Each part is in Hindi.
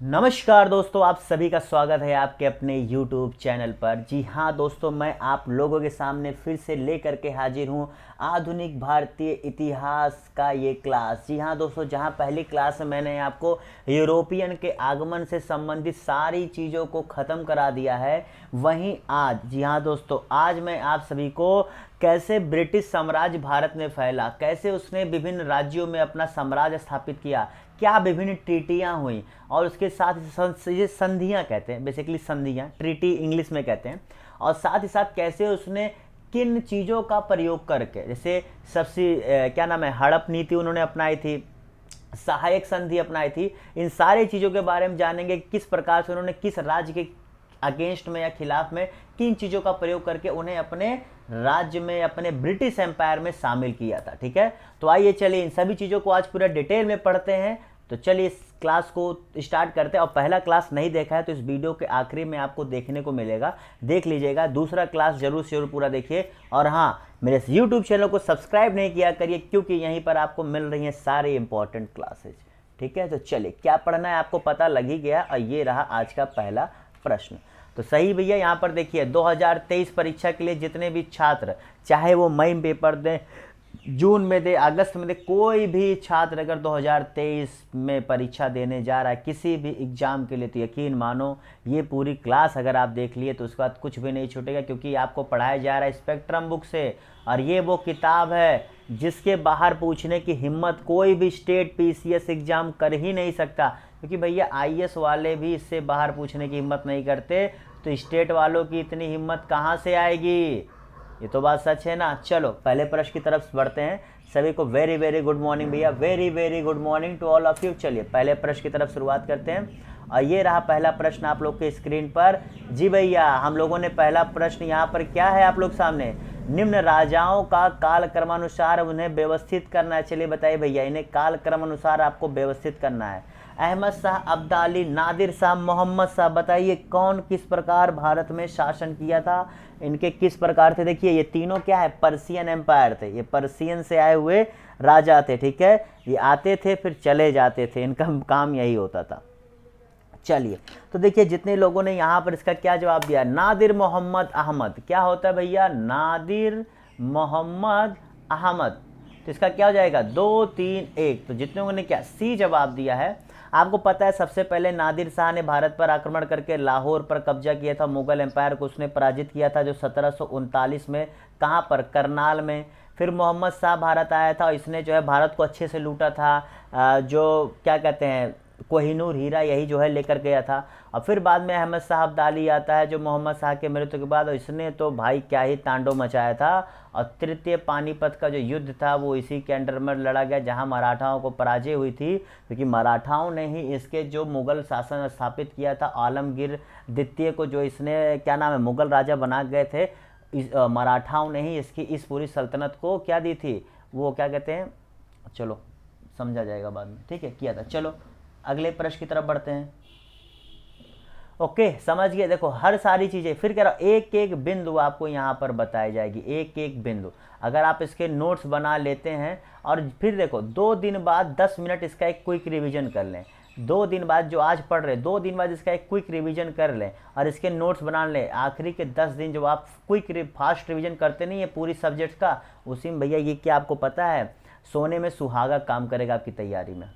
नमस्कार दोस्तों, आप सभी का स्वागत है आपके अपने YouTube चैनल पर। जी हाँ दोस्तों, मैं आप लोगों के सामने फिर से लेकर के हाजिर हूँ आधुनिक भारतीय इतिहास का ये क्लास। जी हाँ दोस्तों, जहाँ पहली क्लास में मैंने आपको यूरोपियन के आगमन से संबंधित सारी चीज़ों को ख़त्म करा दिया है, वहीं आज, जी हाँ दोस्तों, आज मैं आप सभी को कैसे ब्रिटिश साम्राज्य भारत में फैला, कैसे उसने विभिन्न राज्यों में अपना साम्राज्य स्थापित किया, क्या विभिन्न ट्रीटियाँ हुई, और उसके साथ ये संधियाँ कहते हैं, बेसिकली संधियाँ, ट्रीटी इंग्लिश में कहते हैं। और साथ ही साथ कैसे उसने किन चीज़ों का प्रयोग करके, जैसे सबसे क्या नाम है, हड़प नीति उन्होंने अपनाई थी, सहायक संधि अपनाई थी। इन सारी चीज़ों के बारे में जानेंगे किस प्रकार से उन्होंने किस राज्य के अगेंस्ट में या खिलाफ में किन चीज़ों का प्रयोग करके उन्हें अपने राज्य में, अपने ब्रिटिश एम्पायर में शामिल किया था। ठीक है, तो आइए चलिए इन सभी चीज़ों को आज पूरा डिटेल में पढ़ते हैं। तो चलिए इस क्लास को स्टार्ट करते हैं। और पहला क्लास नहीं देखा है तो इस वीडियो के आखिरी में आपको देखने को मिलेगा, देख लीजिएगा। दूसरा क्लास जरूर से जरूर पूरा देखिए। और हाँ, मेरे यूट्यूब चैनल को सब्सक्राइब नहीं किया करिए, क्योंकि यहीं पर आपको मिल रही हैं सारे इंपॉर्टेंट क्लासेज। ठीक है, तो चलिए क्या पढ़ना है आपको पता लग ही गया। और ये रहा आज का पहला प्रश्न। तो सही भैया, यहाँ पर देखिए 2023 परीक्षा के लिए जितने भी छात्र, चाहे वो मई में पेपर दें, जून में दे, अगस्त में दे, कोई भी छात्र अगर 2023 में परीक्षा देने जा रहा है किसी भी एग्ज़ाम के लिए, तो यकीन मानो ये पूरी क्लास अगर आप देख लिए तो उसके बाद कुछ भी नहीं छूटेगा, क्योंकि आपको पढ़ाया जा रहा है स्पेक्ट्रम बुक से। और ये वो किताब है जिसके बाहर पूछने की हिम्मत कोई भी स्टेट पीसीएस एग्ज़ाम कर ही नहीं सकता, क्योंकि भैया आईएएस वाले भी इससे बाहर पूछने की हिम्मत नहीं करते, तो स्टेट वालों की इतनी हिम्मत कहाँ से आएगी? ये तो बात सच है ना। चलो पहले प्रश्न की तरफ बढ़ते हैं। सभी को वेरी वेरी गुड मॉर्निंग भैया, very very good morning to all of you. चलिए पहले प्रश्न की तरफ शुरुआत करते हैं। और ये रहा पहला प्रश्न आप लोग के स्क्रीन पर। जी भैया, हम लोगों ने पहला प्रश्न यहाँ पर क्या है आप लोग सामने, निम्न राजाओं का काल क्रमानुसार उन्हें व्यवस्थित करना है। चलिए बताइए भैया, इन्हें काल क्रमानुसार आपको व्यवस्थित करना है। अहमद शाह अब्दाली, नादिर शाह, मोहम्मद शाह, बताइए कौन किस प्रकार भारत में शासन किया था, इनके किस प्रकार थे। देखिए ये तीनों क्या है, पर्शियन एम्पायर थे, ये पर्शियन से आए हुए राजा थे। ठीक है, ये आते थे फिर चले जाते थे, इनका काम यही होता था। चलिए तो देखिए जितने लोगों ने यहाँ पर इसका क्या जवाब दिया, नादिर मोहम्मद अहमद। क्या होता है भैया, नादिर मोहम्मद अहमद। तो इसका क्या हो जाएगा, 2 3 1। तो जितने लोगों ने क्या सी जवाब दिया है। आपको पता है सबसे पहले नादिर शाह ने भारत पर आक्रमण करके लाहौर पर कब्जा किया था, मुगल एम्पायर को उसने पराजित किया था, जो 1739 में, कहाँ पर, करनाल में। फिर मोहम्मद शाह भारत आया था और इसने जो है भारत को अच्छे से लूटा था, जो क्या कहते हैं, कोहिनूर हीरा यही जो है लेकर गया था। और फिर बाद में अहमद शाह अब्दाली आता है, जो मोहम्मद शाह के मृत्यु के बाद, और इसने तो भाई क्या ही तांडव मचाया था। और तृतीय पानीपत का जो युद्ध था वो इसी के अंडर में लड़ा गया, जहां मराठाओं को पराजय हुई थी, क्योंकि मराठाओं ने ही इसके जो मुगल शासन स्थापित किया था, आलमगीर द्वितीय को जो इसने क्या नाम है मुगल राजा बना गए थे, मराठाओं ने ही इसकी इस पूरी सल्तनत को क्या दी थी, वो क्या कहते हैं, चलो समझा जाएगा बाद में, ठीक है, किया था। चलो अगले प्रश्न की तरफ बढ़ते हैं। ओके, समझ गए। देखो हर सारी चीज़ें फिर कह रहा हूँ, एक एक बिंदु आपको यहाँ पर बताई जाएगी, एक एक बिंदु। अगर आप इसके नोट्स बना लेते हैं और फिर देखो 2 दिन बाद 10 मिनट इसका एक क्विक रिवीजन कर लें, 2 दिन बाद जो आज पढ़ रहे 2 दिन बाद इसका एक क्विक रिवीजन कर लें और इसके नोट्स बना लें। आखिरी के 10 दिन जो आप क्विक फास्ट रिवीजन करते नहीं है पूरी सब्जेक्ट का, उसी में भैया ये क्या आपको पता है, सोने में सुहागा काम करेगा आपकी तैयारी में।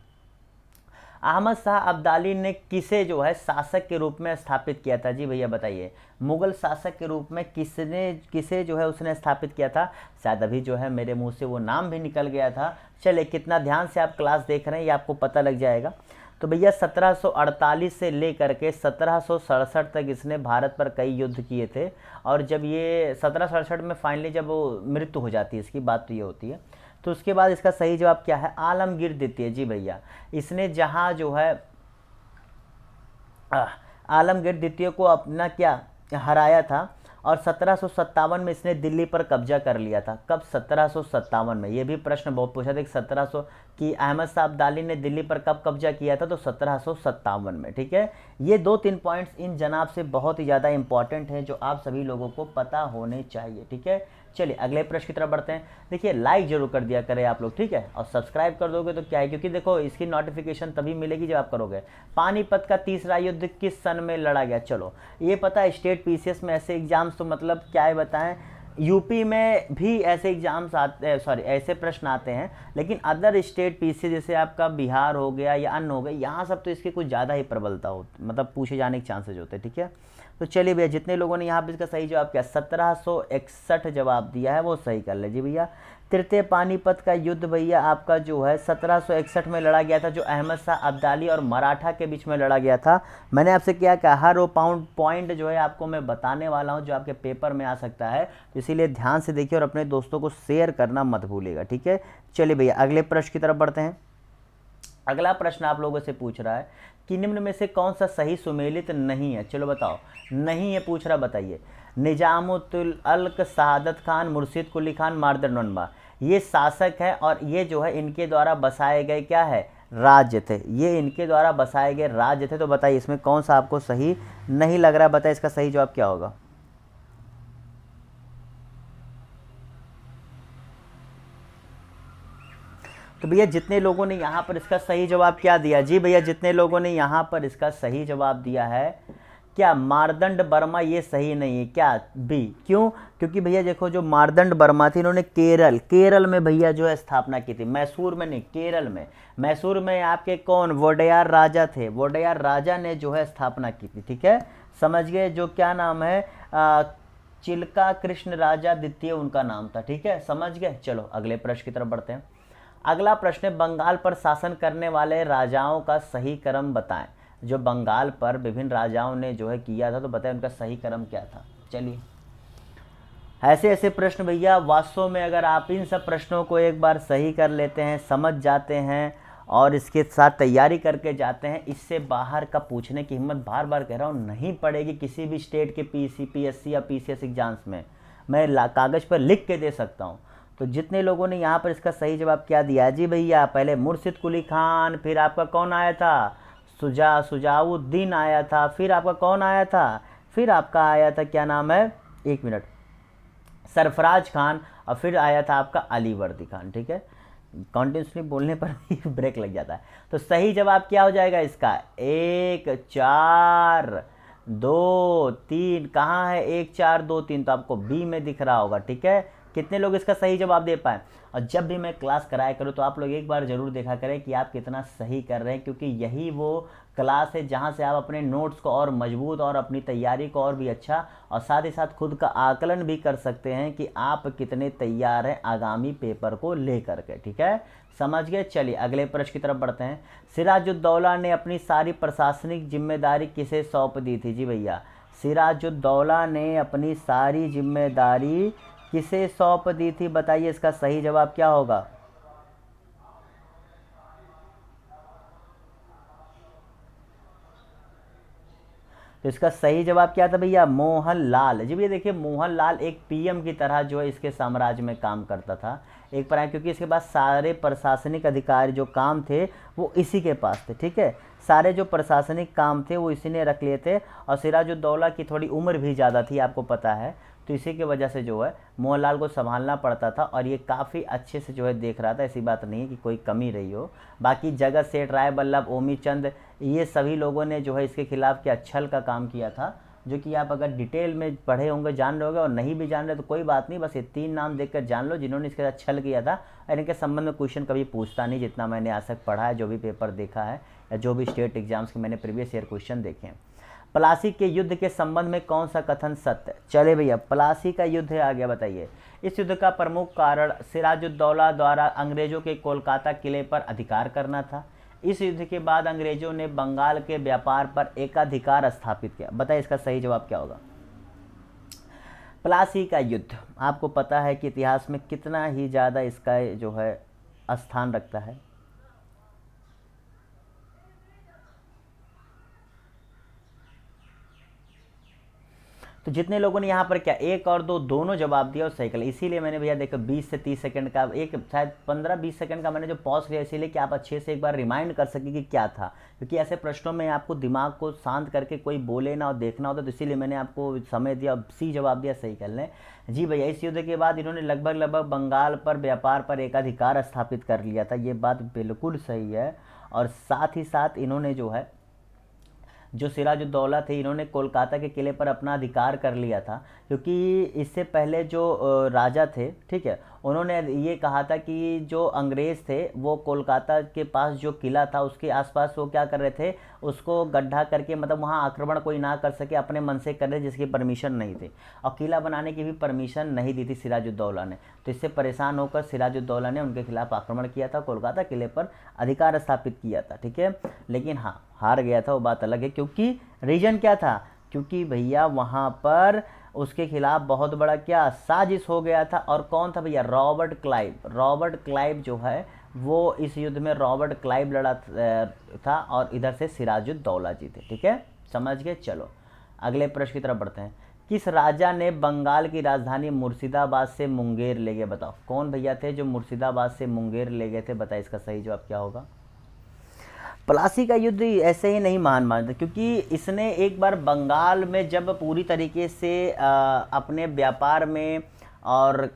अहमद शाह अब्दाली ने किसे जो है शासक के रूप में स्थापित किया था? जी भैया बताइए, मुगल शासक के रूप में किसे जो है उसने स्थापित किया था? शायद अभी जो है मेरे मुंह से वो नाम भी निकल गया था। चलिए कितना ध्यान से आप क्लास देख रहे हैं ये आपको पता लग जाएगा। तो भैया 1748 से लेकर के 1767 तक इसने भारत पर कई युद्ध किए थे। और जब ये 1767 में फाइनली जब वो मृत्यु हो जाती है, इसकी बात तो ये होती है, तो उसके बाद इसका सही जवाब क्या है, आलमगीर द्वितीय। जी भैया, इसने जहाँ जो है आलमगीर द्वितीय को अपना क्या हराया था, और 1757 में इसने दिल्ली पर कब्जा कर लिया था। कब? 1757 में। ये भी प्रश्न बहुत पूछा था कि कि अहमद शाह अब्दाली ने दिल्ली पर कब कब्जा किया था, तो 1757 में। ठीक है, ये 2-3 पॉइंट्स इन जनाब से बहुत ही ज़्यादा इंपॉर्टेंट हैं जो आप सभी लोगों को पता होने चाहिए। ठीक है, चलिए अगले प्रश्न की तरफ बढ़ते हैं। देखिए लाइक जरूर कर दिया करें आप लोग, ठीक है, और सब्सक्राइब कर दोगे तो क्या है, क्योंकि देखो इसकी नोटिफिकेशन तभी मिलेगी जब आप करोगे। पानीपत का तीसरा युद्ध किस सन में लड़ा गया? चलो ये पता है, स्टेट पीसीएस में ऐसे एग्जाम्स तो मतलब क्या है बताएं, यूपी में भी ऐसे एग्जाम्स आते हैं, सॉरी ऐसे प्रश्न आते हैं, लेकिन अदर स्टेट पीसी जैसे आपका बिहार हो गया या अन्य हो गए, यहाँ सब तो इसके कुछ ज़्यादा ही प्रबलता हो, मतलब पूछे जाने के चांसेज होते हैं। ठीक है, तो चलिए भैया जितने लोगों ने यहाँ पे इसका सही जवाब किया 1761 जवाब दिया है वो सही कर लीजिए भैया। तृतीय पानीपत का युद्ध भैया आपका जो है 1761 में लड़ा गया था, जो अहमद शाह अब्दाली और मराठा के बीच में लड़ा गया था। मैंने आपसे क्या कहा, हर वो पॉइंट जो है आपको मैं बताने वाला हूँ जो आपके पेपर में आ सकता है, इसीलिए ध्यान से देखिए और अपने दोस्तों को शेयर करना मत भूलिएगा। ठीक है, चलिए भैया अगले प्रश्न की तरफ बढ़ते हैं। अगला प्रश्न आप लोगों से पूछ रहा है कि निम्न में से कौन सा सही सुमेलित नहीं है? चलो बताओ, नहीं है पूछ रहा, बताइए। निजामुद्दौल अल्क, शहादत खान, मुर्शिद कुली खान, मार्दनवनबा, ये शासक है और ये जो है इनके द्वारा बसाए गए क्या है, राज्य थे। ये इनके द्वारा बसाए गए राज्य थे। तो बताइए इसमें कौन सा आपको सही नहीं लग रहा, बताइए इसका सही जवाब क्या होगा। तो भैया जितने लोगों ने यहाँ पर इसका सही जवाब क्या दिया, जी भैया जितने लोगों ने यहाँ पर इसका सही जवाब दिया है, क्या मार्दंड वर्मा, ये सही नहीं है क्या, बी। क्यों? क्योंकि भैया देखो जो मार्दंड वर्मा थी इन्होंने केरल में भैया जो है स्थापना की थी, मैसूर में नहीं, केरल में। मैसूर में आपके कौन, वोडेयार राजा थे, वोडेयार राजा ने जो है स्थापना की थी। ठीक है, समझ गए, जो क्या नाम है, चिल्का कृष्ण राजा द्वितीय उनका नाम था। ठीक है, समझ गए। चलो अगले प्रश्न की तरफ बढ़ते हैं। अगला प्रश्न है, बंगाल पर शासन करने वाले राजाओं का सही क्रम बताएं। जो बंगाल पर विभिन्न राजाओं ने जो है किया था, तो बताएं उनका सही क्रम क्या था। चलिए ऐसे ऐसे प्रश्न भैया वास्तव में अगर आप इन सब प्रश्नों को एक बार सही कर लेते हैं, समझ जाते हैं और इसके साथ तैयारी करके जाते हैं, इससे बाहर का पूछने की हिम्मत, बार बार कह रहा हूँ, नहीं पड़ेगी किसी भी स्टेट के पीएससी या पीसीएस एग्जाम्स में। मैं कागज़ पर लिख के दे सकता हूँ। तो जितने लोगों ने यहाँ पर इसका सही जवाब क्या दिया, जी भैया पहले मुर्शिद कुली खान, फिर आपका कौन आया था, सुजाउद्दीन आया था, फिर आपका कौन आया था, फिर आपका आया था क्या नाम है, एक मिनट, सरफराज खान, और फिर आया था आपका अलीवर्दी खान। ठीक है, कॉन्टिन्यूसली बोलने पर भी ब्रेक लग जाता है। तो सही जवाब क्या हो जाएगा इसका, 1 4 2 3, कहाँ है 1 4 2 3, तो आपको बी में दिख रहा होगा। ठीक है, कितने लोग इसका सही जवाब दे पाए? और जब भी मैं क्लास कराया करूँ तो आप लोग एक बार ज़रूर देखा करें कि आप कितना सही कर रहे हैं, क्योंकि यही वो क्लास है जहाँ से आप अपने नोट्स को और मजबूत और अपनी तैयारी को और भी अच्छा और साथ ही साथ खुद का आकलन भी कर सकते हैं कि आप कितने तैयार हैं आगामी पेपर को लेकर के। ठीक है, समझ गए। चलिए अगले प्रश्न की तरफ बढ़ते हैं। सिराजुद्दौला ने अपनी सारी प्रशासनिक जिम्मेदारी किसे सौंप दी थी? जी भैया सिराजुद्दौला ने अपनी सारी जिम्मेदारी किसे सौंप दी थी, बताइए इसका सही जवाब क्या होगा। तो इसका सही जवाब क्या था भैया, मोहनलाल। जी भैया देखिए मोहनलाल एक पीएम की तरह जो है इसके साम्राज्य में काम करता था, एक पर, क्योंकि इसके पास सारे प्रशासनिक अधिकार जो काम थे वो इसी के पास थे। ठीक है, सारे जो प्रशासनिक काम थे वो इसी ने रख लिए थे, और सिराजुद्दौला की थोड़ी उम्र भी ज़्यादा थी आपको पता है, तो इसी की वजह से जो है मोहनलाल को संभालना पड़ता था, और ये काफ़ी अच्छे से जो है देख रहा था, ऐसी बात नहीं है कि कोई कमी रही हो। बाकी जगत सेठ, राय बल्लभ, ओमी चंद, ये सभी लोगों ने जो है इसके खिलाफ क्या छल का काम किया था, जो कि आप अगर डिटेल में पढ़े होंगे जान रहे होंगे, और नहीं भी जान रहे तो कोई बात नहीं, बस ये 3 नाम देखकर जान लो जिन्होंने इसके साथ छल किया था। और इनके संबंध में क्वेश्चन कभी पूछता नहीं, जितना मैंने आज तक पढ़ा है, जो भी पेपर देखा है या जो भी स्टेट एग्जाम्स के मैंने प्रीवियस ईयर क्वेश्चन देखे हैं। प्लासी के युद्ध के संबंध में कौन सा कथन सत्य? चले भैया प्लासी का युद्ध है, आगे बताइए। इस युद्ध का प्रमुख कारण सिराजुद्दौला द्वारा अंग्रेजों के कोलकाता किले पर अधिकार करना था। इस युद्ध के बाद अंग्रेजों ने बंगाल के व्यापार पर एकाधिकार स्थापित किया। बताइए इसका सही जवाब क्या होगा। प्लासी का युद्ध आपको पता है कि इतिहास में कितना ही ज़्यादा इसका जो है स्थान रखता है। तो जितने लोगों ने यहाँ पर क्या 1 और 2 दोनों जवाब दिया और सही कर लिया। इसीलिए मैंने भैया देखो 20 से 30 सेकंड का एक शायद 15-20 सेकंड का मैंने जो पॉज किया, इसीलिए कि आप अच्छे से एक बार रिमाइंड कर सके कि क्या था, क्योंकि ऐसे प्रश्नों में आपको दिमाग को शांत करके कोई बोले ना और देखना होता, तो इसीलिए मैंने आपको समय दिया, सी जवाब दिया, सही कर लें। जी भैया, इस युद्ध के बाद इन्होंने लगभग बंगाल पर व्यापार पर एकाधिकार स्थापित कर लिया था, ये बात बिल्कुल सही है। और साथ ही साथ इन्होंने जो है जो सिराजुद्दौला थे, इन्होंने कोलकाता के किले पर अपना अधिकार कर लिया था, क्योंकि इससे पहले जो राजा थे, ठीक है, उन्होंने ये कहा था कि जो अंग्रेज़ थे वो कोलकाता के पास जो किला था उसके आसपास वो क्या कर रहे थे, उसको गड्ढा करके मतलब वहाँ आक्रमण कोई ना कर सके, अपने मन से कर रहे जिसकी परमिशन नहीं थी, और किला बनाने की भी परमिशन नहीं दी थी सिराजुद्दौला ने। तो इससे परेशान होकर सिराजुद्दौला ने उनके खिलाफ आक्रमण किया था, कोलकाता किले पर अधिकार स्थापित किया था, ठीक है। लेकिन हाँ, हार गया था, वो बात अलग है, क्योंकि रीजन क्या था, क्योंकि भैया वहाँ पर उसके खिलाफ बहुत बड़ा क्या साजिश हो गया था। और कौन था भैया, रॉबर्ट क्लाइव। रॉबर्ट क्लाइव जो है वो इस युद्ध में रॉबर्ट क्लाइव लड़ा था, और इधर से सिराजुद्दौला जी थे, ठीक है, समझ गए। चलो अगले प्रश्न की तरफ बढ़ते हैं। किस राजा ने बंगाल की राजधानी मुर्शिदाबाद से मुंगेर ले गए, बताओ कौन भैया थे जो मुर्शिदाबाद से मुंगेर ले गए थे, बताइए इसका सही जवाब क्या होगा। प्लासी का युद्ध ऐसे ही नहीं मानता, क्योंकि इसने एक बार बंगाल में जब पूरी तरीके से अपने व्यापार में और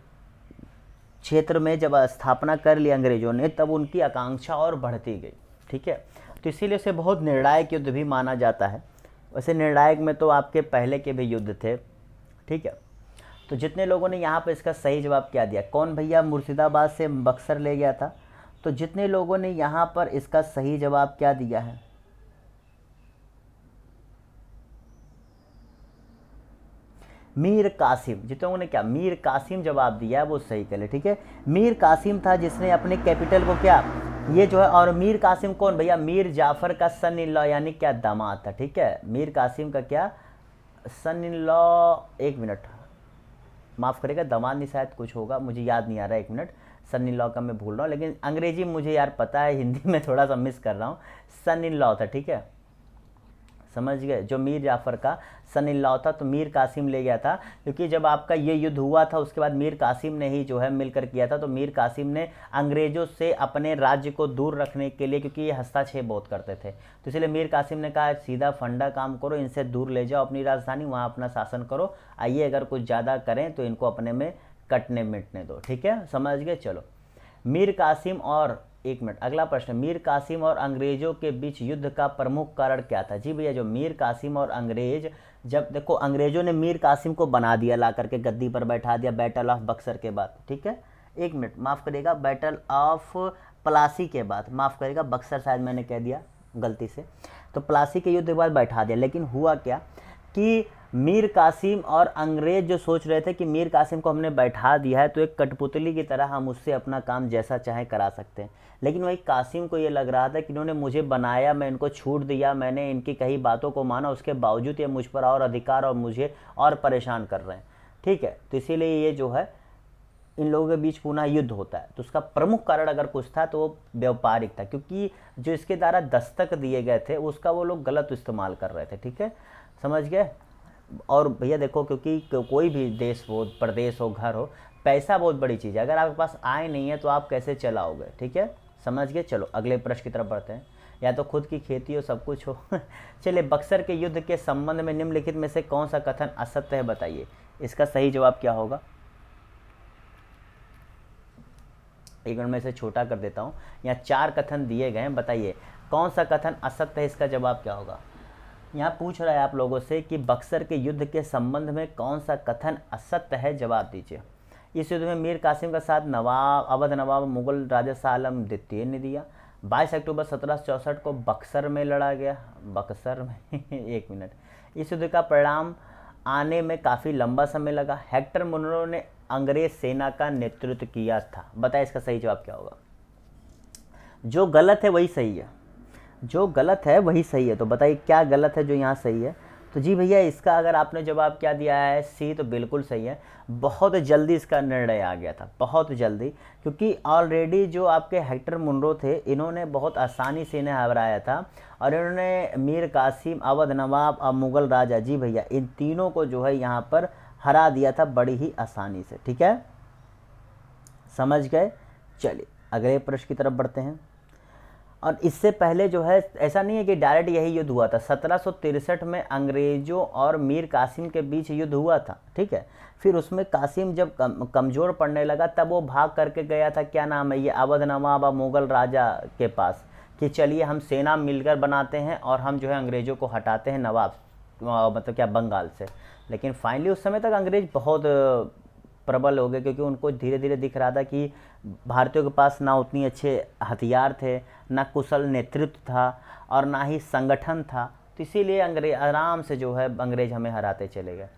क्षेत्र में जब स्थापना कर ली अंग्रेजों ने, तब उनकी आकांक्षा और बढ़ती गई, ठीक है। तो इसीलिए उसे बहुत निर्णायक युद्ध भी माना जाता है। वैसे निर्णायक में तो आपके पहले के भी युद्ध थे, ठीक है। तो जितने लोगों ने यहाँ पर इसका सही जवाब क्या दिया, कौन भैया मुर्शिदाबाद से बक्सर ले गया था, तो जितने लोगों ने यहाँ पर इसका सही जवाब क्या दिया है, मीर कासिम, जितने लोगों ने क्या मीर कासिम जवाब दिया है वो सही कर ले, ठीक है। मीर कासिम था जिसने अपने कैपिटल को क्या, ये जो है, और मीर कासिम कौन भैया, मीर जाफर का सन इन लॉ यानी क्या दामाद था, ठीक है। मीर कासिम का क्या सन इन लॉ, एक मिनट माफ़ करेगा, दामाद नहीं शायद कुछ होगा, मुझे याद नहीं आ रहा, एक मिनट, सन इन लॉ का मैं भूल रहा हूँ, लेकिन अंग्रेजी मुझे यार पता है, हिंदी में थोड़ा सा मिस कर रहा हूँ। सन इन लॉ था, ठीक है, समझ गए, जो मीर जाफ़र का सन इन लॉ था, तो मीर कासिम ले गया था, क्योंकि जब आपका ये युद्ध हुआ था उसके बाद मीर कासिम ने ही जो है मिलकर किया था। तो मीर कासिम ने अंग्रेज़ों से अपने राज्य को दूर रखने के लिए, क्योंकि ये हस्तक्षेप बहुत करते थे, तो इसलिए मीर कासिम ने कहा सीधा फंडा काम करो, इनसे दूर ले जाओ अपनी राजधानी, वहाँ अपना शासन करो, आइए अगर कुछ ज़्यादा करें तो इनको अपने में कटने मिटने दो, ठीक है, समझ गए। चलो मीर कासिम और, एक मिनट, अगला प्रश्न, मीर कासिम और अंग्रेजों के बीच युद्ध का प्रमुख कारण क्या था। जी भैया, जो मीर कासिम और अंग्रेज, जब देखो अंग्रेजों ने मीर कासिम को बना दिया, ला करके गद्दी पर बैठा दिया बैटल ऑफ बक्सर के बाद, ठीक है, एक मिनट माफ़ करिएगा, बैटल ऑफ प्लासी के बाद, माफ़ करिएगा, बक्सर शायद मैंने कह दिया गलती से, तो प्लासी के युद्ध के बाद बैठा दिया। लेकिन हुआ क्या कि मीर कासिम और अंग्रेज जो सोच रहे थे कि मीर कासिम को हमने बैठा दिया है तो एक कठपुतली की तरह हम उससे अपना काम जैसा चाहे करा सकते हैं, लेकिन वही कासिम को ये लग रहा था कि इन्होंने मुझे बनाया, मैं इनको छूट दिया, मैंने इनकी कही बातों को माना, उसके बावजूद ये मुझ पर और अधिकार और मुझे और परेशान कर रहे हैं, ठीक है। तो इसीलिए ये जो है इन लोगों के बीच पुनः युद्ध होता है। तो उसका प्रमुख कारण अगर कुछ था तो वो व्यापारिक था, क्योंकि जो इसके द्वारा दस्तक दिए गए थे उसका वो लोग गलत इस्तेमाल कर रहे थे, ठीक है, समझ गए। और भैया देखो, क्योंकि कोई भी देश हो, प्रदेश हो, घर हो, पैसा बहुत बड़ी चीज़ है, अगर आपके पास आय नहीं है तो आप कैसे चलाओगे, ठीक है, समझ गए। चलो अगले प्रश्न की तरफ बढ़ते हैं। या तो खुद की खेती हो, सब कुछ हो चलिए, बक्सर के युद्ध के संबंध में निम्नलिखित में से कौन सा कथन असत्य है, बताइए इसका सही जवाब क्या होगा। एक मिनट में इसे छोटा कर देता हूँ, यहाँ 4 कथन दिए गए हैं, बताइए कौन सा कथन असत्य है, इसका जवाब क्या होगा। यहाँ पूछ रहा है आप लोगों से कि बक्सर के युद्ध के संबंध में कौन सा कथन असत्य है, जवाब दीजिए। इस युद्ध में मीर कासिम का साथ अवध नवाब मुगल राजा शाह आलम द्वितीय ने दिया। 22 अक्टूबर 1764 को बक्सर में लड़ा गया, बक्सर में एक मिनट, इस युद्ध का परिणाम आने में काफ़ी लंबा समय लगा। हेक्टर मुनरो ने अंग्रेज सेना का नेतृत्व किया था, बताए इसका सही जवाब क्या होगा। जो गलत है वही सही है, जो गलत है वही सही है, तो बताइए क्या गलत है जो यहाँ सही है। तो जी भैया इसका अगर आपने जवाब क्या दिया है सी, तो बिल्कुल सही है। बहुत जल्दी इसका निर्णय आ गया था, बहुत जल्दी, क्योंकि ऑलरेडी जो आपके हेक्टर मुनरो थे इन्होंने बहुत आसानी से इन्हें हराया था, और इन्होंने मीर कासिम, अवध नवाब और मुग़ल राजा, जी भैया इन तीनों को जो है यहाँ पर हरा दिया था बड़ी ही आसानी से। ठीक है, समझ गए। चलिए अगले प्रश्न की तरफ बढ़ते हैं। और इससे पहले जो है ऐसा नहीं है कि डायरेक्ट यही युद्ध हुआ था। 1763 में अंग्रेज़ों और मीर कासिम के बीच युद्ध हुआ था। ठीक है, फिर उसमें कासिम जब कमज़ोर पड़ने लगा तब वो भाग करके गया था, क्या नाम है ये, अवध नवाब और मुग़ल राजा के पास, कि चलिए हम सेना मिलकर बनाते हैं और हम जो है अंग्रेज़ों को हटाते हैं नवाब मतलब क्या बंगाल से। लेकिन फाइनली उस समय तक अंग्रेज़ बहुत प्रबल हो गए, क्योंकि उनको धीरे धीरे दिख रहा था कि भारतीयों के पास ना उतनी अच्छे हथियार थे, ना कुशल नेतृत्व था, और ना ही संगठन था। तो इसीलिए अंग्रेज आराम से जो है अंग्रेज हमें हराते चले गए।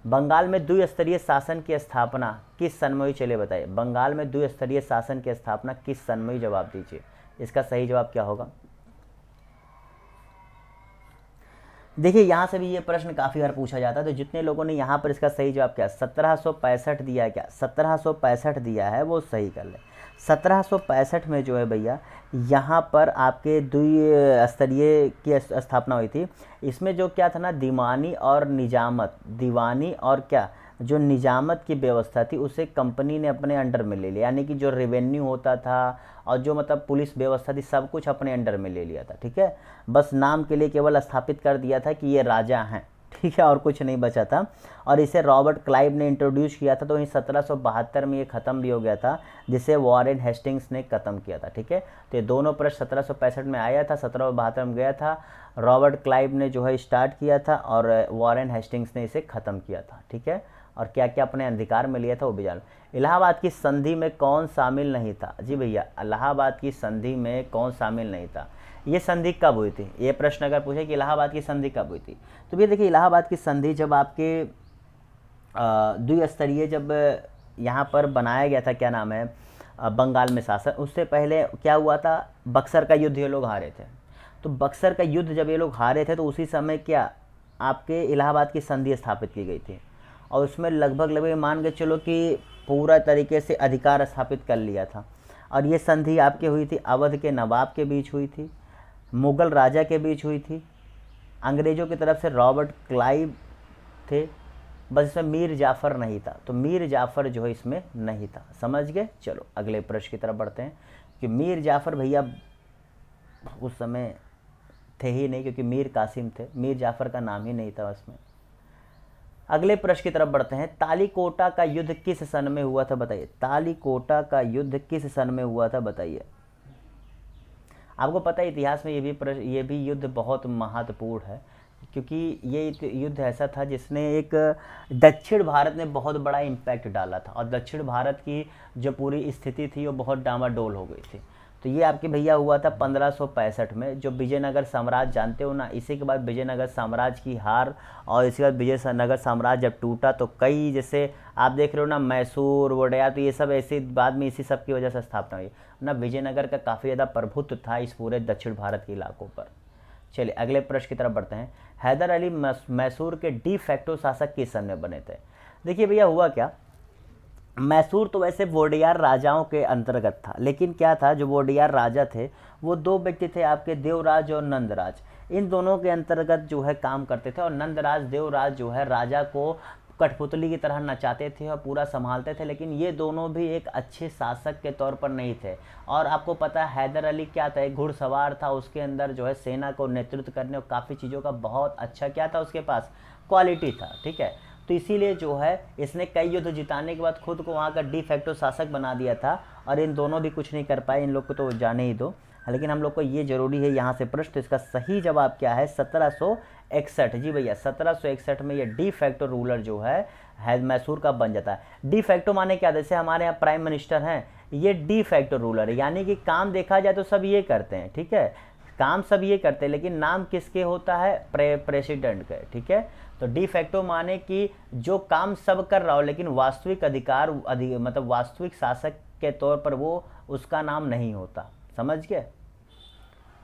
बंगाल में द्विस्तरीय शासन की स्थापना किस सन में हुई, चलिए बताइए। बंगाल में द्विस्तरीय शासन की स्थापना किस सन में हुई, जवाब दीजिए। इसका सही जवाब क्या होगा। देखिए यहाँ से भी ये प्रश्न काफ़ी बार पूछा जाता है, तो जितने लोगों ने यहाँ पर इसका सही जवाब क्या 1765 दिया है, क्या 1765 दिया है वो सही कर ले। 1765 में जो है भैया यहाँ पर आपके द्विस्तरीय की स्थापना हुई थी। इसमें जो क्या था ना, दीवानी और निजामत, दीवानी और क्या जो निजामत की व्यवस्था थी उसे कंपनी ने अपने अंडर में ले लिया, यानी कि जो रेवेन्यू होता था और जो मतलब पुलिस व्यवस्था थी सब कुछ अपने अंडर में ले लिया था। ठीक है, बस नाम के लिए केवल स्थापित कर दिया था कि ये राजा हैं, ठीक है, और कुछ नहीं बचा था। और इसे रॉबर्ट क्लाइव ने इंट्रोड्यूस किया था, तो वहीं 1772 में ये ख़त्म भी हो गया था, जिसे वॉरेन हेस्टिंग्स ने ख़त्म किया था। ठीक है, तो ये दोनों प्रश्न 1765 में आया था, 1772 में गया था। रॉबर्ट क्लाइव ने जो है स्टार्ट किया था और वॉरेन हेस्टिंग्स ने इसे ख़त्म किया था। ठीक है, और क्या क्या अपने अधिकार में लिया था वो भी जान। इलाहाबाद की संधि में कौन शामिल नहीं था, जी भैया इलाहाबाद की संधि में कौन शामिल नहीं था, ये संधि कब हुई थी। ये प्रश्न अगर पूछे कि इलाहाबाद की संधि कब हुई थी, तो भैया देखिए इलाहाबाद की संधि जब आपके द्विस्तरीय जब यहाँ पर बनाया गया था, क्या नाम है, बंगाल में शासन, उससे पहले क्या हुआ था, बक्सर का युद्ध ये लोग हारे थे। तो बक्सर का युद्ध जब ये लोग हारे थे तो उसी समय क्या आपके इलाहाबाद की संधि स्थापित की गई थी, और उसमें लगभग मान के चलो कि पूरा तरीके से अधिकार स्थापित कर लिया था। और ये संधि आपके हुई थी अवध के नवाब के बीच हुई थी, मुग़ल राजा के बीच हुई थी, अंग्रेज़ों की तरफ से रॉबर्ट क्लाइव थे, बस इसमें मीर जाफ़र नहीं था। तो मीर जाफ़र जो है इसमें नहीं था, समझ गए। चलो अगले प्रश्न की तरफ बढ़ते हैं कि मीर जाफ़र भैया उस समय थे ही नहीं, क्योंकि मीर कासिम थे, मीर जाफ़र का नाम ही नहीं था उसमें। अगले प्रश्न की तरफ बढ़ते हैं। तालीकोटा का युद्ध किस सन में हुआ था, बताइए। तालीकोटा का युद्ध किस सन में हुआ था, बताइए। आपको पता है इतिहास में ये भी युद्ध बहुत महत्वपूर्ण है, क्योंकि ये युद्ध ऐसा था जिसने एक दक्षिण भारत में बहुत बड़ा इम्पैक्ट डाला था, और दक्षिण भारत की जो पूरी स्थिति थी वो बहुत डामाडोल हो गई थी। तो ये आपके भैया हुआ था 1565 में, जो विजयनगर साम्राज्य जानते हो ना। इसी के बाद विजयनगर साम्राज्य की हार, और इसके बाद विजयनगर साम्राज्य जब टूटा तो कई, जैसे आप देख रहे हो ना, मैसूर वोडेयर, तो ये सब ऐसे बाद में इसी सब की वजह से स्थापना हुई ना। विजयनगर का काफ़ी ज़्यादा प्रभुत्व था इस पूरे दक्षिण भारत के इलाकों पर। चलिए अगले प्रश्न की तरफ बढ़ते हैं। हैदर अली मैसूर के डी फैक्टो शासक किस सन में बने थे। देखिए भैया हुआ क्या, मैसूर तो वैसे वोडियार राजाओं के अंतर्गत था, लेकिन क्या था, जो वोडियार राजा थे वो दो व्यक्ति थे आपके, देवराज और नंदराज। इन दोनों के अंतर्गत जो है काम करते थे, और नंदराज देवराज जो है राजा को कठपुतली की तरह नचाते थे और पूरा संभालते थे, लेकिन ये दोनों भी एक अच्छे शासक के तौर पर नहीं थे। और आपको पता है हैदर अली क्या था, एक घुड़सवार था, उसके अंदर जो है सेना को नेतृत्व करने और काफ़ी चीज़ों का बहुत अच्छा क्या था, उसके पास क्वालिटी था। ठीक है, तो इसीलिए जो है इसने कई युद्ध जिताने के बाद खुद को वहाँ का डी फैक्टो शासक बना दिया था, और इन दोनों भी कुछ नहीं कर पाए, इन लोग को तो जाने ही दो। लेकिन हम लोग को ये जरूरी है यहाँ से प्रश्न, तो इसका सही जवाब क्या है 1761। जी भैया 1761 में ये डी फैक्टो रूलर जो है मैसूर का बन जाता है। डी फैक्टो माने क्या, जैसे हमारे यहाँ प्राइम मिनिस्टर हैं, ये डी फैक्टो रूलर है, यानी कि काम देखा जाए तो सब ये करते हैं। ठीक है, काम सब ये करते हैं, लेकिन नाम किसके होता है, प्रेसिडेंट का। ठीक है, तो डी फैक्टो माने कि जो काम सब कर रहा हो, लेकिन वास्तविक अधिकार मतलब वास्तविक शासक के तौर पर वो उसका नाम नहीं होता, समझ गए।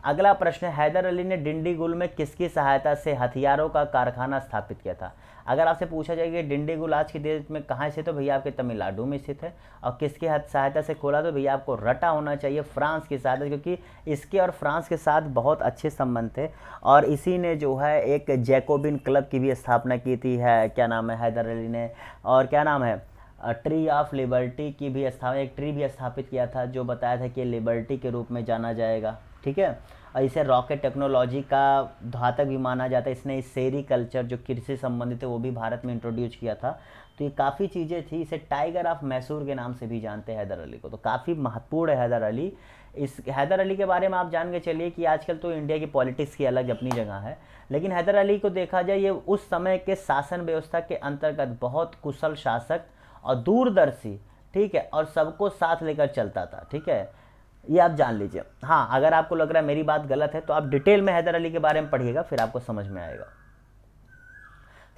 अगला प्रश्न है, हैदर अली ने डिंडीगुल में किसकी सहायता से हथियारों का कारखाना स्थापित किया था? अगर आपसे पूछा जाए कि डिंडीगुल आज की डेट में कहाँ से, तो भैया आपके तमिलनाडु में स्थित है। और किसकी सहायता से खोला, तो भैया आपको रटा होना चाहिए फ्रांस की सहायता, क्योंकि इसके और फ्रांस के साथ बहुत अच्छे संबंध थे। और इसी ने जो है एक जैकोबिन क्लब की भी स्थापना की थी, है क्या नाम है, हैदर अली ने। और क्या नाम है, ट्री ऑफ लिबर्टी की भी स्थापना, एक ट्री भी स्थापित किया था जो बताया था कि लिबर्टी के रूप में जाना जाएगा। ठीक है। और इसे रॉकेट टेक्नोलॉजी का धातक भी माना जाता है। इसने सेरी कल्चर जो कृषि संबंधित है वो भी भारत में इंट्रोड्यूस किया था। तो ये काफ़ी चीज़ें थी। इसे टाइगर ऑफ मैसूर के नाम से भी जानते हैं हैदर अली को, तो काफ़ी महत्वपूर्ण है हैदर अली। इस हैदर अली के बारे में आप जान के चलिए कि आजकल तो इंडिया की पॉलिटिक्स की अलग अपनी जगह है, लेकिन हैदर अली को देखा जाए ये उस समय के शासन व्यवस्था के अंतर्गत बहुत कुशल शासक और दूरदर्शी, ठीक है, और सबको साथ लेकर चलता था। ठीक है, ये आप जान लीजिए। हाँ, अगर आपको लग रहा है मेरी बात गलत है तो आप डिटेल में हैदर अली के बारे में पढ़िएगा, फिर आपको समझ में आएगा।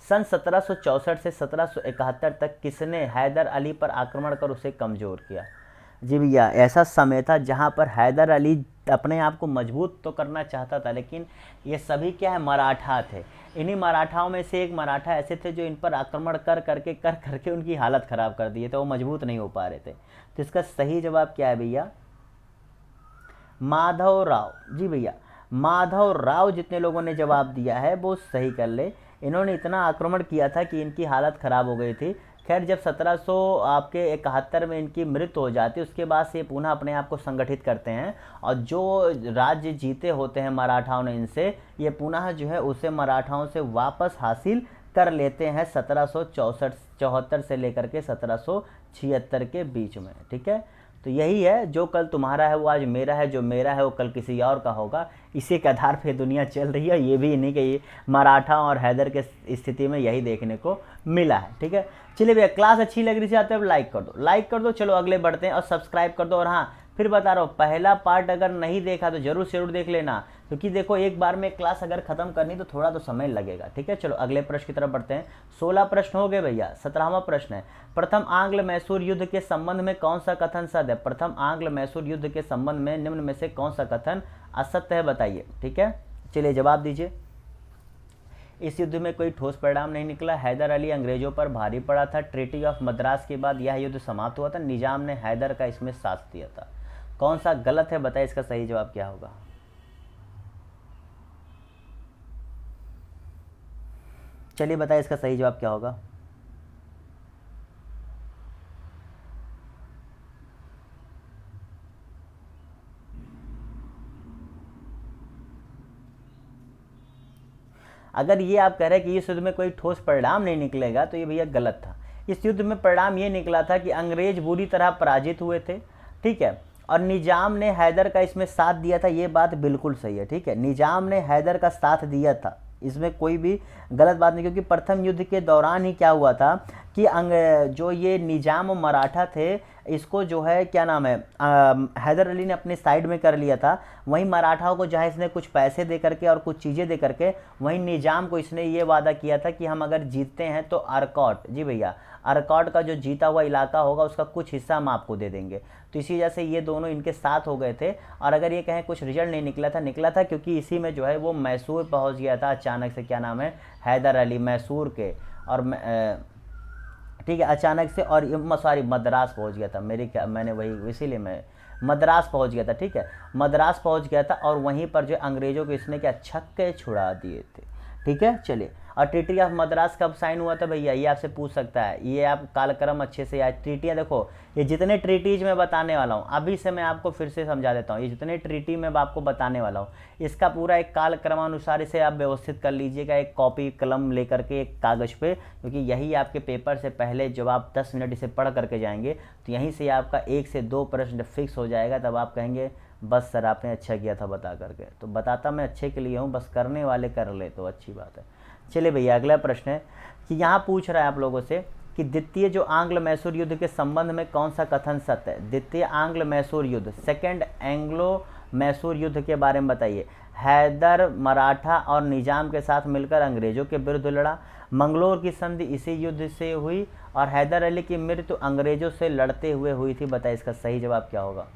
सन 1764 से 1771 तक किसने हैदर अली पर आक्रमण कर उसे कमज़ोर किया? जी भैया, ऐसा समय था जहाँ पर हैदर अली अपने आप को मजबूत तो करना चाहता था, लेकिन ये सभी क्या है, मराठा थे। इन्हीं मराठाओं में से एक मराठा ऐसे थे जो इन पर आक्रमण कर करके उनकी हालत ख़राब कर दिए थे, वो मजबूत नहीं हो पा रहे थे। तो इसका सही जवाब क्या है भैया? माधव राव। जी भैया, माधव राव जितने लोगों ने जवाब दिया है वो सही कर ले। इन्होंने इतना आक्रमण किया था कि इनकी हालत ख़राब हो गई थी। खैर, जब 1771 में इनकी मृत्यु हो जाती है, उसके बाद से ये पुनः अपने आप को संगठित करते हैं, और जो राज्य जीते होते हैं मराठाओं ने इनसे, ये पुनः जो है उसे मराठाओं से वापस हासिल कर लेते हैं 1774 से लेकर के 1776 के बीच में। ठीक है, तो यही है, जो कल तुम्हारा है वो आज मेरा है, जो मेरा है वो कल किसी और का होगा। इसी के आधार पे दुनिया चल रही है। ये भी नहीं कि ये मराठा और हैदर के स्थिति में यही देखने को मिला है। ठीक है, चलिए भैया, क्लास अच्छी लग रही है तो अब लाइक कर दो, लाइक कर दो। चलो अगले बढ़ते हैं, और सब्सक्राइब कर दो। और हाँ, फिर बता रहा हूँ, पहला पार्ट अगर नहीं देखा तो जरूर देख लेना, क्योंकि देखो एक बार में क्लास अगर खत्म करनी तो थोड़ा तो समय लगेगा। ठीक है, चलो अगले प्रश्न की तरफ बढ़ते हैं। 16 प्रश्न हो गए भैया। 17वां प्रश्न है, प्रथम आंग्ल मैसूर युद्ध के संबंध में कौन सा कथन सत्य है? प्रथम आंग्ल मैसूर युद्ध के संबंध में निम्न में से कौन सा कथन असत्य है, बताइए। ठीक है, चलिए जवाब दीजिए। इस युद्ध में कोई ठोस परिणाम नहीं निकला। हैदर अली अंग्रेजों पर भारी पड़ा था। ट्रीटी ऑफ मद्रास के बाद यह युद्ध समाप्त हुआ था। निजाम ने हैदर का इसमें साथ दिया था। कौन सा गलत है, बताइए, इसका सही जवाब क्या होगा? चलिए बताइए, इसका सही जवाब क्या होगा? अगर ये आप कह रहे हैं कि इस युद्ध में कोई ठोस परिणाम नहीं निकलेगा, तो ये भैया गलत था। इस युद्ध में परिणाम ये निकला था कि अंग्रेज बुरी तरह पराजित हुए थे। ठीक है, और निजाम ने हैदर का इसमें साथ दिया था। ये बात बिल्कुल सही है। ठीक है, निजाम ने हैदर का साथ दिया था, इसमें कोई भी गलत बात नहीं, क्योंकि प्रथम युद्ध के दौरान ही क्या हुआ था कि जो ये निजाम और मराठा थे, इसको जो है क्या नाम है, हैदर अली ने अपने साइड में कर लिया था। वहीं मराठाओं को जहाँ इसने कुछ पैसे दे करके और कुछ चीज़ें दे करके, वहीं निजाम को इसने ये वादा किया था कि हम अगर जीतते हैं तो अरकॉट, जी भैया, अरकॉट का जो जीता हुआ इलाका होगा उसका कुछ हिस्सा हम आपको दे देंगे। तो इसी वजह से ये दोनों इनके साथ हो गए थे। और अगर ये कहें कुछ रिजल्ट नहीं निकला था क्योंकि इसी में जो है वो मैसूर पहुंच गया था अचानक से, क्या नाम है, हैदर अली मैसूर के, और ठीक है, अचानक से, और सॉरी मद्रास पहुंच गया था। मैंने वही, इसीलिए मैं मद्रास पहुंच गया था। ठीक है, मद्रास पहुंच गया था, और वहीं पर जो अंग्रेजों को इसने क्या छक्के छुड़ा दिए थे। ठीक है, चलिए। और ट्रीटी ऑफ मद्रास कब साइन हुआ था भैया, ये आपसे पूछ सकता है। ये आप कालक्रम अच्छे से याद, ट्रीटियाँ देखो, ये जितने ट्रीटीज मैं बताने वाला हूँ अभी से मैं आपको फिर से समझा देता हूँ। ये जितने ट्रीटी मैं आपको बताने वाला हूँ, इसका पूरा एक कालक्रमानुसार इसे आप व्यवस्थित कर लीजिएगा, एक कॉपी कलम लेकर के, एक कागज़ पे, क्योंकि यही आपके पेपर से पहले जब आप 10 मिनट इसे पढ़ करके जाएंगे तो यहीं से आपका 1 से 2 प्रश्न फिक्स हो जाएगा। तब आप कहेंगे बस सर आपने अच्छा किया था बता करके। तो बताता मैं अच्छे के लिए हूँ, बस करने वाले कर ले तो अच्छी बात है। चलिए भैया, अगला प्रश्न है कि यहाँ पूछ रहा है आप लोगों से कि द्वितीय जो आंग्ल मैसूर युद्ध के संबंध में कौन सा कथन सत्य है? द्वितीय आंग्ल मैसूर युद्ध, सेकेंड एंग्लो मैसूर युद्ध के बारे में बताइए। हैदर मराठा और निजाम के साथ मिलकर अंग्रेजों के विरुद्ध लड़ा। मंगलोर की संधि इसी युद्ध से हुई, और हैदर अली की मृत्यु अंग्रेजों से लड़ते हुए हुई थी। बताइए, इसका सही जवाब क्या होगा?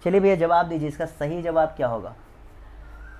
चलिए भैया जवाब दीजिए, इसका सही जवाब क्या होगा।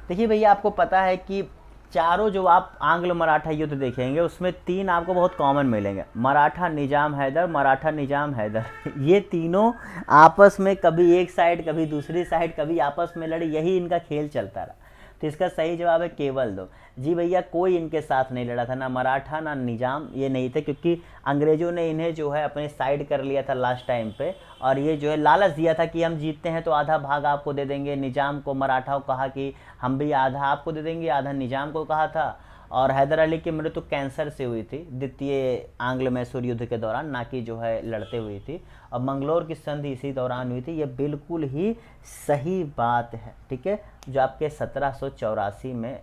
देखिए भैया आपको पता है कि चारों जो आप आंग्ल मराठा युद्ध देखेंगे उसमें तीन आपको बहुत कॉमन मिलेंगे, मराठा निजाम हैदर, मराठा निजाम हैदर। ये तीनों आपस में कभी एक साइड कभी दूसरी साइड कभी आपस में लड़े, यही इनका खेल चलता रहा। तो इसका सही जवाब है केवल दो। जी भैया कोई इनके साथ नहीं लड़ा था, ना मराठा ना निजाम, ये नहीं थे, क्योंकि अंग्रेज़ों ने इन्हें जो है अपने साइड कर लिया था लास्ट टाइम पे, और ये जो है लालच दिया था कि हम जीतते हैं तो आधा भाग आपको दे देंगे। निजाम को मराठा को कहा कि हम भी आधा आपको दे देंगे, आधा निजाम को कहा था। और हैदर अली की मृत्यु कैंसर से हुई थी द्वितीय आंग्ल मैसूर युद्ध के दौरान, ना कि जो है लड़ते हुई थी। और मंगलोर की संधि इसी दौरान हुई थी। ये बिल्कुल ही सही बात है, ठीक है, जो आपके 1784 में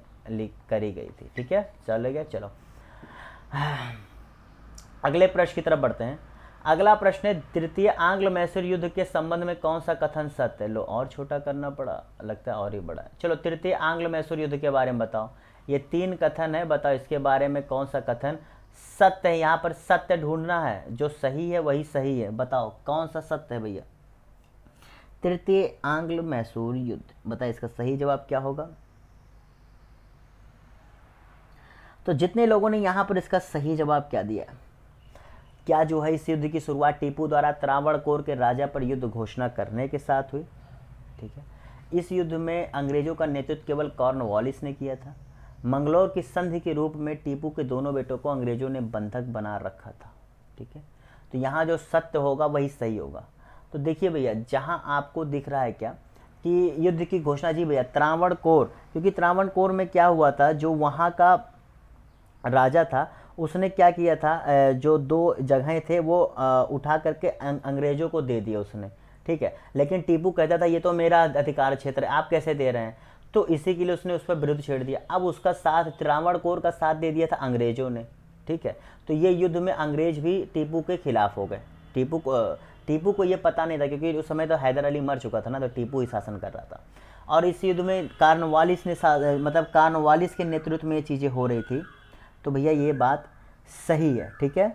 करी गई थी, ठीक है। चलेगा, चलो अगले प्रश्न की तरफ बढ़ते हैं। अगला प्रश्न है, तृतीय आंग्ल मैसूर युद्ध के संबंध में कौन सा कथन सत्य है। लो और छोटा करना पड़ा, लगता है और ही बड़ा है। चलो तृतीय आंग्ल मैसूर युद्ध के बारे में बताओ। ये तीन कथन है, बताओ इसके बारे में कौन सा कथन सत्य है। यहाँ पर सत्य ढूंढना है, जो सही है वही सही है। बताओ कौन सा सत्य है भैया। तृतीय आंग्ल मैसूर युद्ध, बताइए इसका सही जवाब क्या होगा। तो जितने लोगों ने यहाँ पर इसका सही जवाब क्या दिया, क्या जो है इस युद्ध की शुरुआत टीपू द्वारा त्रावणकोर के राजा पर युद्ध घोषणा करने के साथ हुई, ठीक है। इस युद्ध में अंग्रेजों का नेतृत्व केवल कॉर्नवालिस ने किया था। मंगलोर की संधि के रूप में टीपू के दोनों बेटों को अंग्रेजों ने बंधक बना रखा था, ठीक है। तो यहाँ जो सत्य होगा वही सही होगा। तो देखिए भैया जहाँ आपको दिख रहा है क्या कि युद्ध की घोषणा, जी भैया त्रावणकोर, क्योंकि त्रावणकोर में क्या हुआ था, जो वहाँ का राजा था उसने क्या किया था, जो दो जगहें थे वो उठा करके अंग्रेज़ों को दे दिया उसने, ठीक है। लेकिन टीपू कहता था ये तो मेरा अधिकार क्षेत्र है, आप कैसे दे रहे हैं। तो इसी के लिए उसने उस पर विरुद्ध छेड़ दिया। अब उसका साथ त्रावणकोर का साथ दे दिया था अंग्रेज़ों ने, ठीक है। तो ये युद्ध में अंग्रेज भी टीपू के खिलाफ हो गए। टीपू को ये पता नहीं था, क्योंकि उस समय तो हैदर अली मर चुका था ना, तो टीपू ही शासन कर रहा था। और इस युद्ध में कॉर्नवालिस ने मतलब कॉर्नवालिस के नेतृत्व में ये चीज़ें हो रही थी। तो भैया ये बात सही है, ठीक है।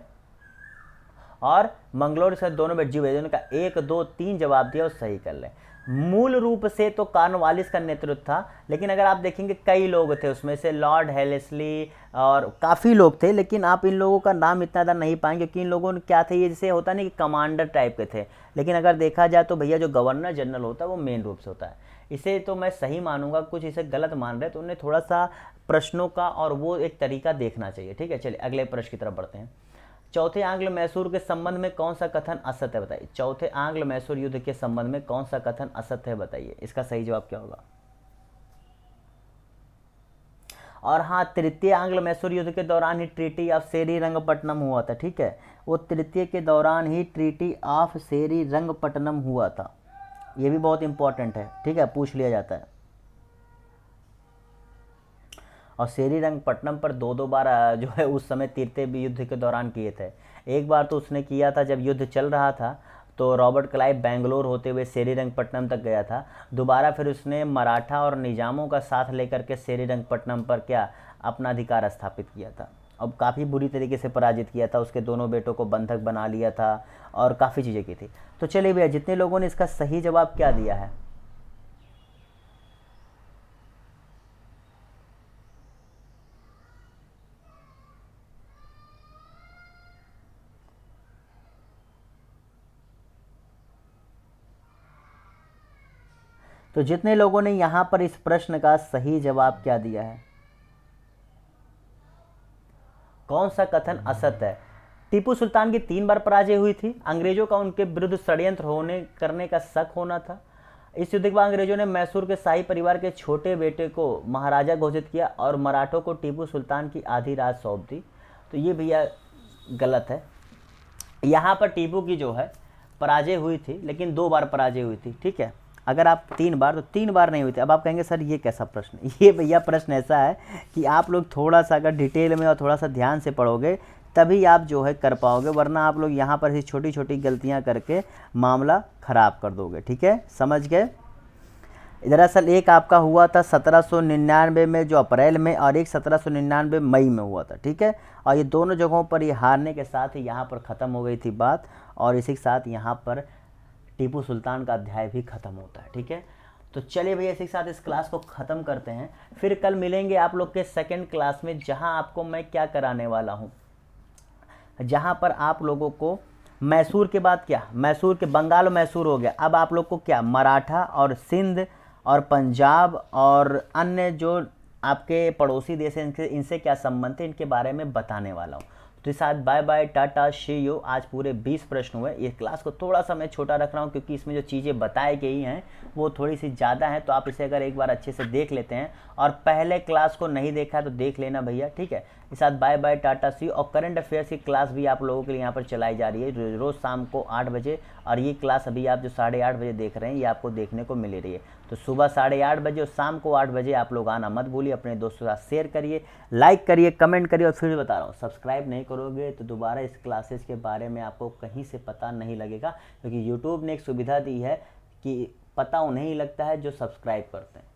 और मंगलोर से दोनों में जी भैया का 1 2 3 जवाब दिया और सही कर ले। मूल रूप से तो कॉर्नवालिस का नेतृत्व था, लेकिन अगर आप देखेंगे कई लोग थे उसमें से, लॉर्ड हेलेस्ली और काफ़ी लोग थे, लेकिन आप इन लोगों का नाम इतना ज़्यादा नहीं पाएंगे, क्योंकि इन लोगों ने क्या थे, ये जैसे होता नहीं कि कमांडर टाइप के थे। लेकिन अगर देखा जाए तो भैया जो गवर्नर जनरल होता है वो मेन रूप से होता है। इसे तो मैं सही मानूंगा, कुछ इसे गलत मान रहे तो उन्हें थोड़ा सा प्रश्नों का और वो एक तरीका देखना चाहिए, ठीक है। चलिए अगले प्रश्न की तरफ बढ़ते हैं। चौथे आंग्ल मैसूर के संबंध में कौन सा कथन असत्य है, बताइए। चौथे आंग्ल मैसूर युद्ध के संबंध में कौन सा कथन असत्य है, बताइए इसका सही जवाब क्या होगा। और हाँ, तृतीय आंग्ल मैसूर युद्ध के दौरान ही ट्रीटी ऑफ सेरीरंगपट्टनम हुआ था, ठीक है। वो तृतीय के दौरान ही ट्रीटी ऑफ सेरीरंगपट्टनम हुआ था। ये भी बहुत इंपॉर्टेंट है, ठीक है, पूछ लिया जाता है। और सेरीरंगपट्टनम पर दो बार जो है उस समय तृतीय युद्ध के दौरान किए थे। एक बार तो उसने किया था जब युद्ध चल रहा था, तो रॉबर्ट क्लाइव बेंगलोर होते हुए सेरीरंगपट्टनम तक गया था। दोबारा फिर उसने मराठा और निजामों का साथ लेकर के सेरीरंगपट्टनम पर क्या अपना अधिकार स्थापित किया था। अब काफ़ी बुरी तरीके से पराजित किया था, उसके दोनों बेटों को बंधक बना लिया था और काफ़ी चीज़ें की थी। तो चलिए भैया जितने लोगों ने इसका सही जवाब क्या दिया है, तो जितने लोगों ने यहाँ पर इस प्रश्न का सही जवाब क्या दिया है, कौन सा कथन असत्य है। टीपू सुल्तान की 3 बार पराजय हुई थी। अंग्रेजों का उनके विरुद्ध षड्यंत्र होने करने का शक होना था। इस युद्ध के बाद अंग्रेजों ने मैसूर के शाही परिवार के छोटे बेटे को महाराजा घोषित किया और मराठों को टीपू सुल्तान की आधी राज सौंप दी। तो ये भैया गलत है। यहाँ पर टीपू की जो है पराजय हुई थी, लेकिन 2 बार पराजय हुई थी, ठीक है। अगर आप 3 बार, तो 3 बार नहीं हुई थी। अब आप कहेंगे सर ये कैसा प्रश्न। ये भैया प्रश्न ऐसा है कि आप लोग थोड़ा सा अगर डिटेल में और थोड़ा सा ध्यान से पढ़ोगे तभी आप जो है कर पाओगे, वरना आप लोग यहाँ पर ही छोटी छोटी गलतियाँ करके मामला ख़राब कर दोगे, ठीक है, समझ गए। दरअसल एक आपका हुआ था 1799 में जो अप्रैल में, और एक 1799 मई में हुआ था, ठीक है। और ये दोनों जगहों पर ये हारने के साथ ही यहाँ पर ख़त्म हो गई थी बात, और इसी के साथ यहाँ पर टीपू सुल्तान का अध्याय भी ख़त्म होता है। ठीक है, तो चलिए भैया इसी के साथ इस क्लास को ख़त्म करते हैं। फिर कल मिलेंगे आप लोग के सेकंड क्लास में, जहां आपको मैं क्या कराने वाला हूं, जहां पर आप लोगों को मैसूर के बाद क्या, मैसूर के बंगाल और मैसूर हो गया, अब आप लोग को क्या मराठा और सिंध और पंजाब और अन्य जो आपके पड़ोसी देश हैं इनसे क्या संबंध है, इनके बारे में बताने वाला हूँ। तो इस साथ bye bye, tata, see you. आज पूरे 20 प्रश्न हुए। ये क्लास को थोड़ा सा मैं छोटा रख रहा हूँ क्योंकि इसमें जो चीज़ें बताई गई हैं वो थोड़ी सी ज़्यादा हैं, तो आप इसे अगर एक बार अच्छे से देख लेते हैं और पहले क्लास को नहीं देखा है तो देख लेना भैया। ठीक है, इस साथ बाय बाय, टाटा, सी। और करंट अफेयर्स की क्लास भी आप लोगों के लिए यहाँ पर चलाई जा रही है रोज़ शाम को 8 बजे, और ये क्लास अभी आप जो 8:30 बजे देख रहे हैं ये आपको देखने को मिल रही है। तो सुबह 8:30 बजे और शाम को 8 बजे आप लोग आना मत भूलिए। अपने दोस्तों के साथ शेयर करिए, लाइक करिए, कमेंट करिए, और फिर बता रहा हूँ सब्सक्राइब नहीं करोगे तो दोबारा इस क्लासेस के बारे में आपको कहीं से पता नहीं लगेगा, क्योंकि यूट्यूब ने एक सुविधा दी है कि पता उन्हें लगता है जो सब्सक्राइब करते हैं,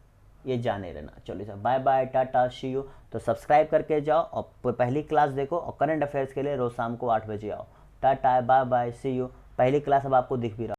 ये जाने रहना। चलिए sir, bye bye, tata, see you. तो सब्सक्राइब करके जाओ और पहली क्लास देखो, और करंट अफेयर्स के लिए रोज़ शाम को 8 बजे आओ। Tata, bye bye, see you. पहली क्लास अब आपको दिख भी रहा